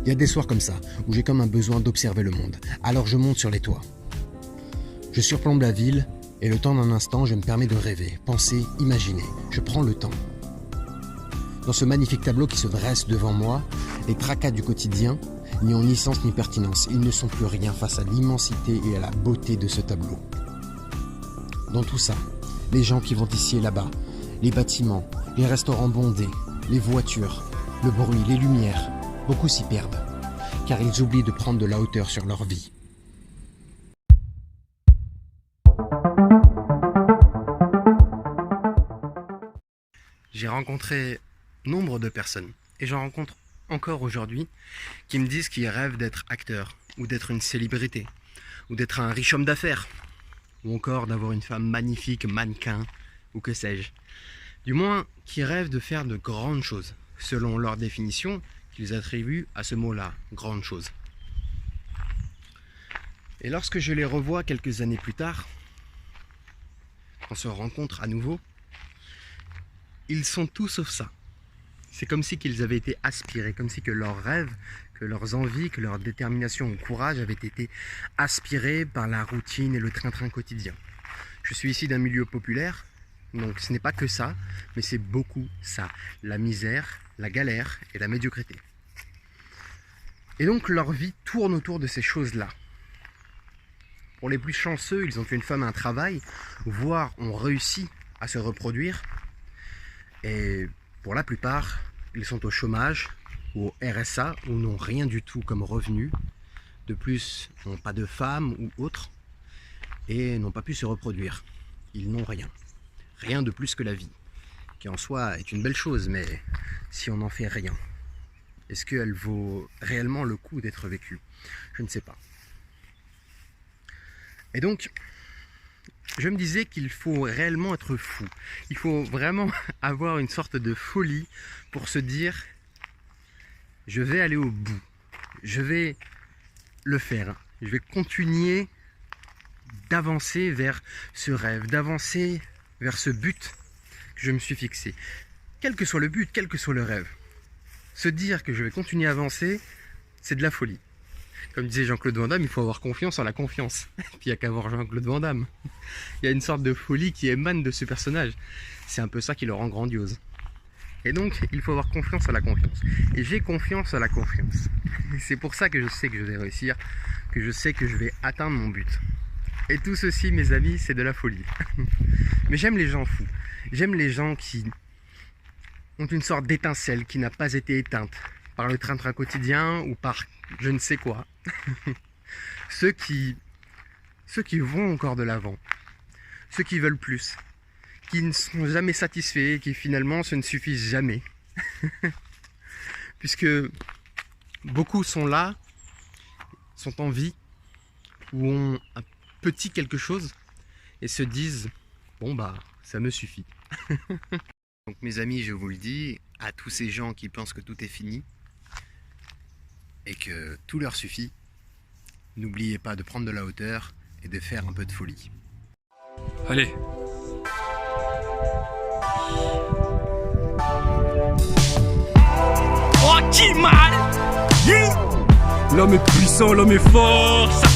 Il y a des soirs comme ça, où j'ai comme un besoin d'observer le monde. Alors je monte sur les toits. Je surplombe la ville, et le temps d'un instant, je me permets de rêver, penser, imaginer. Je prends le temps. Dans ce magnifique tableau qui se dresse devant moi, les tracas du quotidien n'y ont ni sens ni pertinence. Ils ne sont plus rien face à l'immensité et à la beauté de ce tableau. Dans tout ça, les gens qui vont ici et là-bas, les bâtiments, les restaurants bondés, les voitures, le bruit, les lumières, beaucoup s'y perdent, car ils oublient de prendre de la hauteur sur leur vie. J'ai rencontré nombre de personnes, et j'en rencontre encore aujourd'hui, qui me disent qu'ils rêvent d'être acteurs, ou d'être une célébrité, ou d'être un riche homme d'affaires, ou encore d'avoir une femme magnifique, mannequin, ou que sais-je. Du moins, qui rêvent de faire de grandes choses, selon leur définition qu'ils attribuent à ce mot-là, grande chose. Et lorsque je les revois quelques années plus tard, on se rencontre à nouveau, ils sont tout sauf ça. C'est comme si qu'ils avaient été aspirés, comme si que leurs rêves, que leurs envies, que leur détermination ou courage avaient été aspirés par la routine et le train-train quotidien. Je suis ici d'un milieu populaire, donc ce n'est pas que ça, mais c'est beaucoup ça. La misère, la galère et la médiocrité. Et donc leur vie tourne autour de ces choses-là. Pour les plus chanceux, ils ont une femme, un travail, voire ont réussi à se reproduire. Et pour la plupart, ils sont au chômage ou au RSA ou n'ont rien du tout comme revenu. De plus, n'ont pas de femme ou autre et n'ont pas pu se reproduire. Ils n'ont rien. Rien de plus que la vie, qui en soi est une belle chose, mais si on n'en fait rien, est-ce qu'elle vaut réellement le coup d'être vécue? Je ne sais pas. Et donc, je me disais qu'il faut réellement être fou. Il faut vraiment avoir une sorte de folie pour se dire « je vais aller au bout, je vais le faire, je vais continuer d'avancer vers ce rêve, d'avancer vers ce but que je me suis fixé. Quel que soit le but, quel que soit le rêve, se dire que je vais continuer à avancer, c'est de la folie. Comme disait Jean-Claude Van Damme, il faut avoir confiance en la confiance. Puis il n'y a qu'à voir Jean-Claude Van Damme. Il y a une sorte de folie qui émane de ce personnage. C'est un peu ça qui le rend grandiose. Et donc, il faut avoir confiance à la confiance. Et j'ai confiance à la confiance. Et c'est pour ça que je sais que je vais réussir, que je sais que je vais atteindre mon but. Et tout ceci, mes amis, c'est de la folie. Mais j'aime les gens fous. J'aime les gens qui ont une sorte d'étincelle qui n'a pas été éteinte par le train-train quotidien ou par je ne sais quoi. Ceux qui vont encore de l'avant, ceux qui veulent plus, qui ne sont jamais satisfaits et qui finalement se ne suffisent jamais. Puisque beaucoup sont là, sont en vie, ou ont un petit quelque chose et se disent bon bah ça me suffit. Donc mes amis, je vous le dis, à tous ces gens qui pensent que tout est fini et que tout leur suffit, n'oubliez pas de prendre de la hauteur et de faire un peu de folie. Allez. Oh, qui mal, yeah. L'homme est puissant, l'homme est fort, ça